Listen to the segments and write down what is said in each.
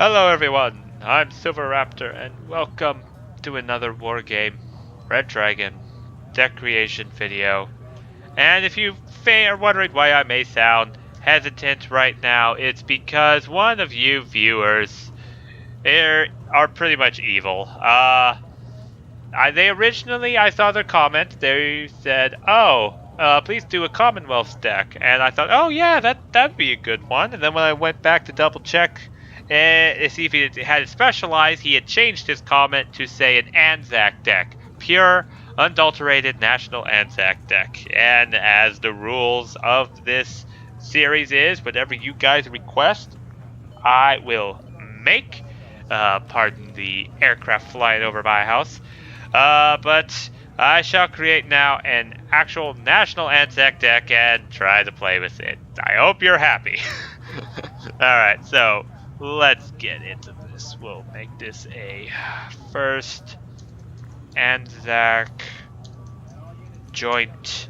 Hello everyone, I'm Silverraptor and welcome to another Wargame Red Dragon deck creation video. And if you are wondering why I may sound hesitant right now, it's because one of you viewers are pretty much evil. I saw their comment. They said, "Oh, please do a Commonwealth deck," and I thought, "Oh yeah, that'd be a good one." And then when I went back to double check and see if he had it specialized, he had changed his comment to say an Anzac deck, pure, unadulterated national Anzac deck. And as the rules of this series is, whatever you guys request, I will make. Pardon the aircraft flying over my house. But I shall create now an actual national Anzac deck and try to play with it. I hope you're happy. Alright, so let's get into this. We'll make this a first Anzac joint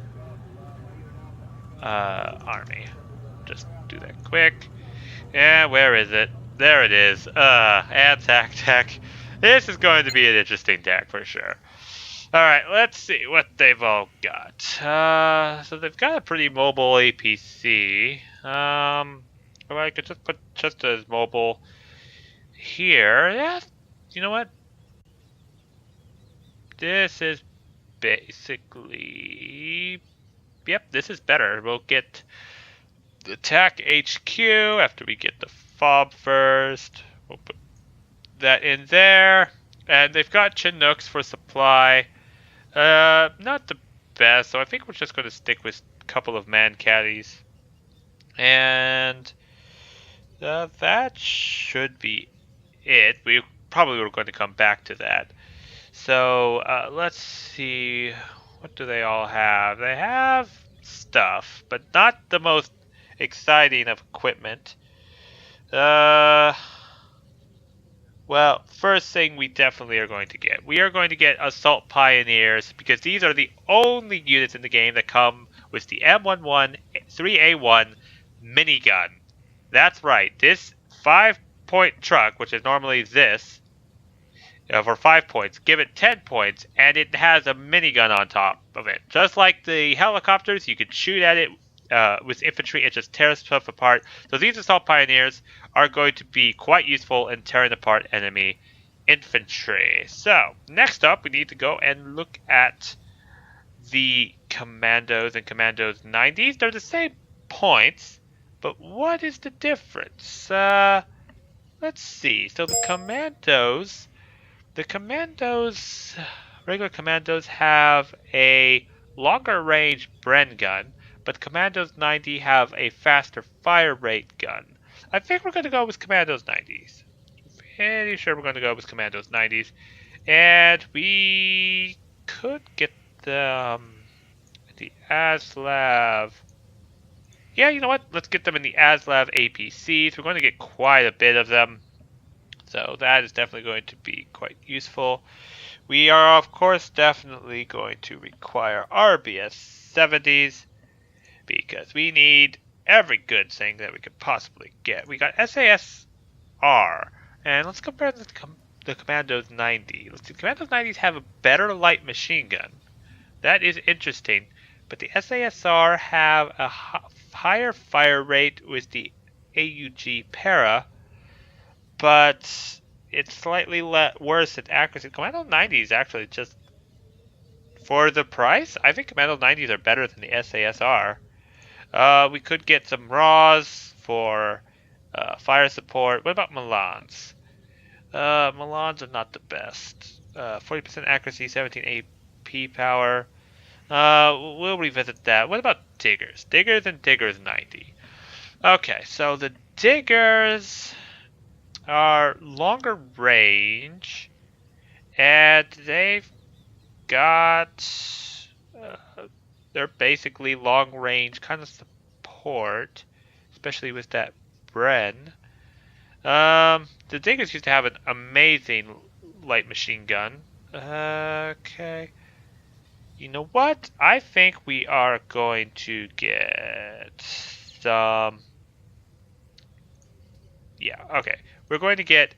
army. Just do that quick. Yeah, where is it? There it is. Anzac deck. This is going to be an interesting deck for sure. Alright, let's see what they've all got. So they've got a pretty mobile APC. Or I could just put just as mobile here. Yeah, you know what? This is basically... Yep, this is better. We'll get the attack HQ after we get the fob first. We'll put that in there. And they've got Chinooks for supply. Not the best, so I think we're just going to stick with a couple of man caddies. And that should be it. We probably were going to come back to that. So let's see. What do they all have? They have stuff, but not the most exciting of equipment. Well, first thing we definitely are going to get. We are going to get Assault Pioneers because these are the only units in the game that come with the M11 3A1 minigun. That's right. This 5-point truck, which is normally this, for 5 points, give it 10 points, and it has a minigun on top of it. Just like the helicopters, you can shoot at it with infantry and just tear stuff apart. So these Assault Pioneers are going to be quite useful in tearing apart enemy infantry. So next up, we need to go and look at the Commandos and Commandos 90s. They're the same points, but what is the difference? Let's see. So the regular Commandos have a longer range Bren gun, but Commandos 90 have a faster fire rate gun. I think we're going to go with Commandos 90s. Pretty sure we're going to go with Commandos 90s. And we could get the ASLAV. Yeah, you know what? Let's get them in the ASLAV APCs. We're going to get quite a bit of them. So that is definitely going to be quite useful. We are, of course, definitely going to require RBS 70s. Because we need every good thing that we could possibly get. We got SASR, and let's compare this to the Commandos 90. Let's see, Commandos 90s have a better light machine gun. That is interesting, but the SASR have a higher fire rate with the AUG Para, but it's slightly worse at accuracy. Commando 90s actually just, for the price, I think Commando 90s are better than the SASR. We could get some RAWs for fire support. What about Milans? Milans are not the best. 40% accuracy, 17 AP power. We'll revisit that. What about Diggers? Diggers and Diggers 90. Okay, so the Diggers are longer range, and they've got... they're basically long range kind of support, especially with that Bren. The Diggers used to have an amazing light machine gun. Okay. You know what? I think we are going to get some... Yeah, okay. We're going to get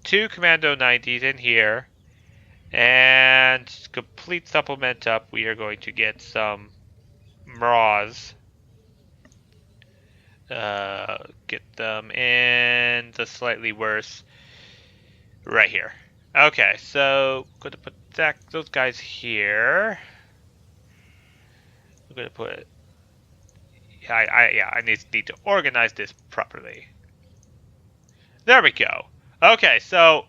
2 Commando 90s in here. And complete supplement up, we are going to get some Mraz. Get them in the slightly worse right here. Okay, so I'm going to put those guys here. I'm going to put... I need to organize this properly. There we go. Okay, so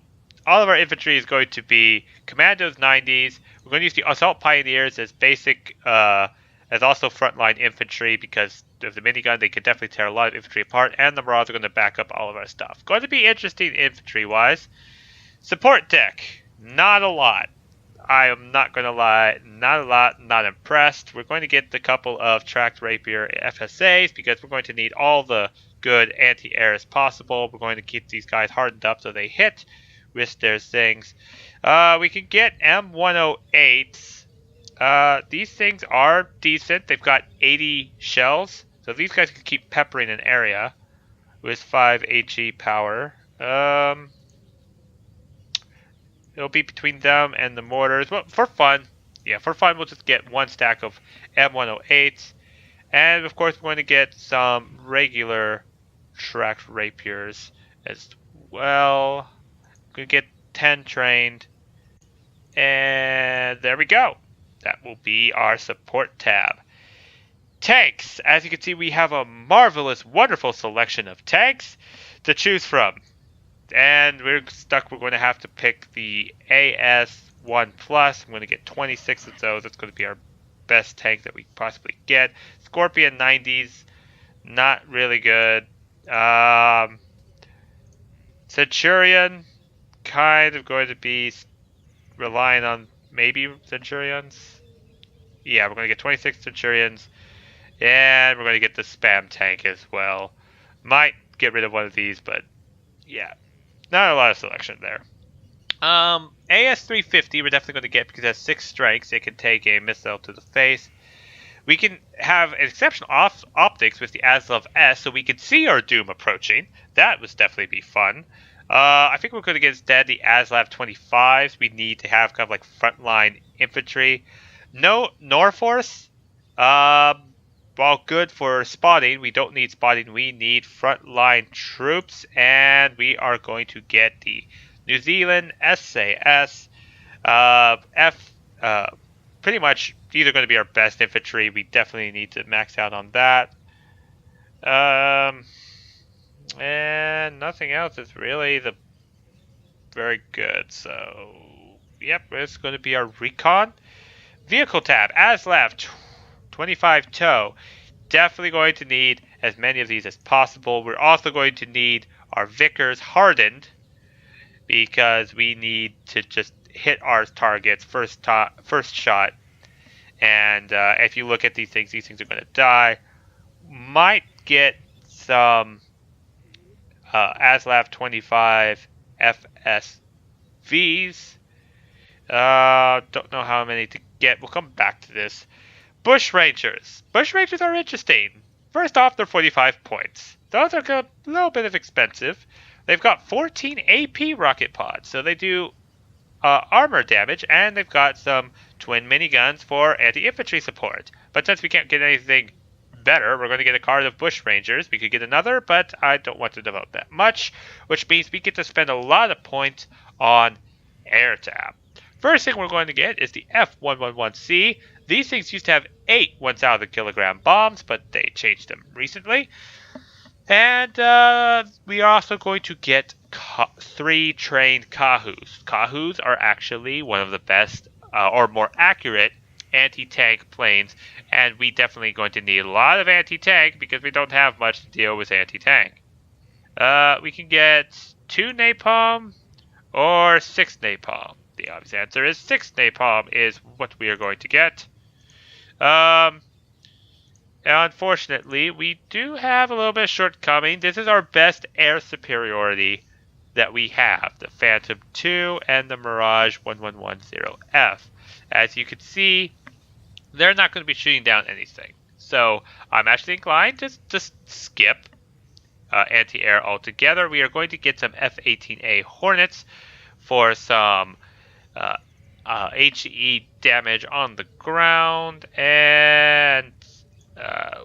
all of our infantry is going to be Commandos 90s. We're going to use the Assault Pioneers as basic, as also frontline infantry because of the minigun. They can definitely tear a lot of infantry apart, and the Marauders are going to back up all of our stuff. Going to be interesting infantry-wise. Support deck, not a lot. I am not going to lie, not a lot, not impressed. We're going to get the couple of tracked rapier FSAs because we're going to need all the good anti-air as possible. We're going to keep these guys hardened up so they hit with their things. We can get M108s. These things are decent. They've got 80 shells, so these guys can keep peppering an area with 5 HE power. It'll be between them and the mortars. Well, for fun, we'll just get 1 stack of M108s. And, of course, we're going to get some regular tracked rapiers as well. We're going to get 10 trained. And there we go. That will be our support tab. Tanks. As you can see, we have a marvelous, wonderful selection of tanks to choose from. And we're going to have to pick the AS1 Plus. I'm going to get 26 of those. That's going to be our best tank that we possibly get. Scorpion 90s, not really good. Centurion, kind of going to be relying on maybe Centurions. Yeah, we're going to get 26 Centurions. And we're going to get the spam tank as well. Might get rid of one of these, but yeah. Not a lot of selection there. AS-350 we're definitely going to get because it has 6 strengths. It can take a missile to the face. We can have an exceptional optics with the Aslav S, so we can see our Doom approaching. That would definitely be fun. I think we're going to get instead the Aslav 25s. We need to have kind of like frontline infantry. No Norforce. While good for spotting, we don't need spotting. We need frontline troops, and we are going to get the New Zealand SAS. Pretty much these are going to be our best infantry. We definitely need to max out on that. And nothing else is really very good. So, yep, it's going to be our recon. Vehicle tab, Aslav 25 tow. Definitely going to need as many of these as possible. We're also going to need our Vickers hardened because we need to just hit our targets first shot. And if you look at these things are going to die. Might get some Aslav 25 FSVs. Don't know how many to get. We'll come back to this. Bush Rangers. Bush Rangers are interesting. First off, they're 45 points. Those are a little bit expensive. They've got 14 AP rocket pods, so they do armor damage, and they've got some twin miniguns for anti-infantry support. But since we can't get anything better, we're going to get a card of Bush Rangers. We could get another, but I don't want to devote that much, which means we get to spend a lot of points on air tab. First thing we're going to get is the F111C. These things used to have 8 1,000 kilogram bombs, but they changed them recently. And we are also going to get 3 trained Kahoos. Kahoos are actually one of the best or more accurate anti-tank planes, and we definitely going to need a lot of anti-tank because we don't have much to deal with anti-tank. We can get 2 napalm or 6 napalm. The obvious answer is 6 napalm is what we are going to get. Unfortunately, we do have a little bit of shortcoming. This is our best air superiority that we have. The Phantom 2 and the Mirage 1110F. As you can see, they're not going to be shooting down anything. So I'm actually inclined to just skip anti-air altogether. We are going to get some F-18A Hornets for some HE damage on the ground, and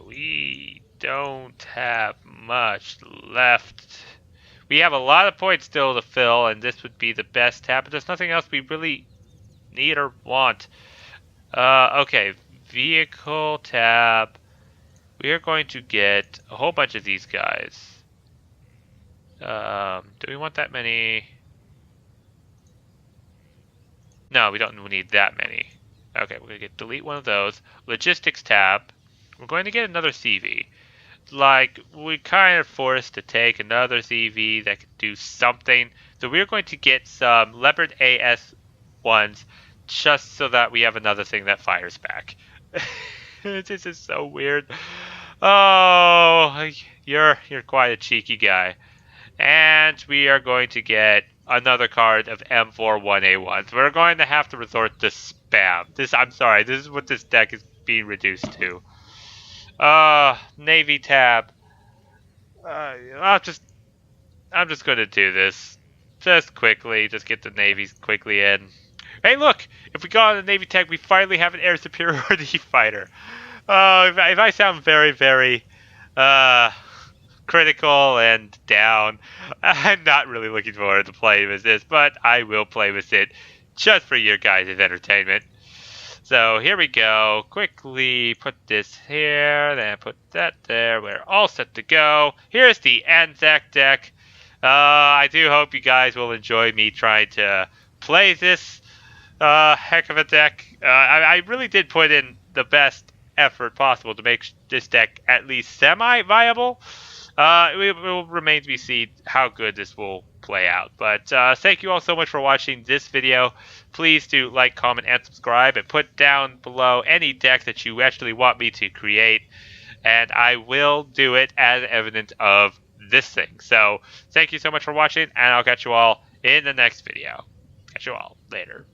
we don't have much left. We have a lot of points still to fill, and this would be the best tab, but there's nothing else we really need or want. Okay, vehicle tab. We are going to get a whole bunch of these guys. Do we want that many? No, we don't need that many. Okay, we're going to delete one of those. Logistics tab. We're going to get another CV. Like, we're kind of forced to take another CV that could do something. So we're going to get some Leopard AS1s just so that we have another thing that fires back. This is so weird. Oh, you're quite a cheeky guy. And we are going to get another card of M41A1s. We're going to have to resort to spam. I'm sorry, this is what this deck is being reduced to. Navy tab. I'm just going to do this. Just quickly, just get the navies quickly in. Hey, look! If we go on the Navy tab, we finally have an air superiority fighter. If I sound very, very, critical and down, I'm not really looking forward to playing with this, but I will play with it just for your guys' entertainment. So here we go. Quickly put this here, then put that there. We're all set to go. Here's the Anzac Deck. I do hope you guys will enjoy me trying to play this heck of a deck. I really did put in the best effort possible to make this deck at least semi-viable. It will remain to be seen how good this will play out. But thank you all so much for watching this video. Please do like, comment, and subscribe, and put down below any deck that you actually want me to create, and I will do it as evidence of this thing. So thank you so much for watching, and I'll catch you all in the next video. Catch you all later.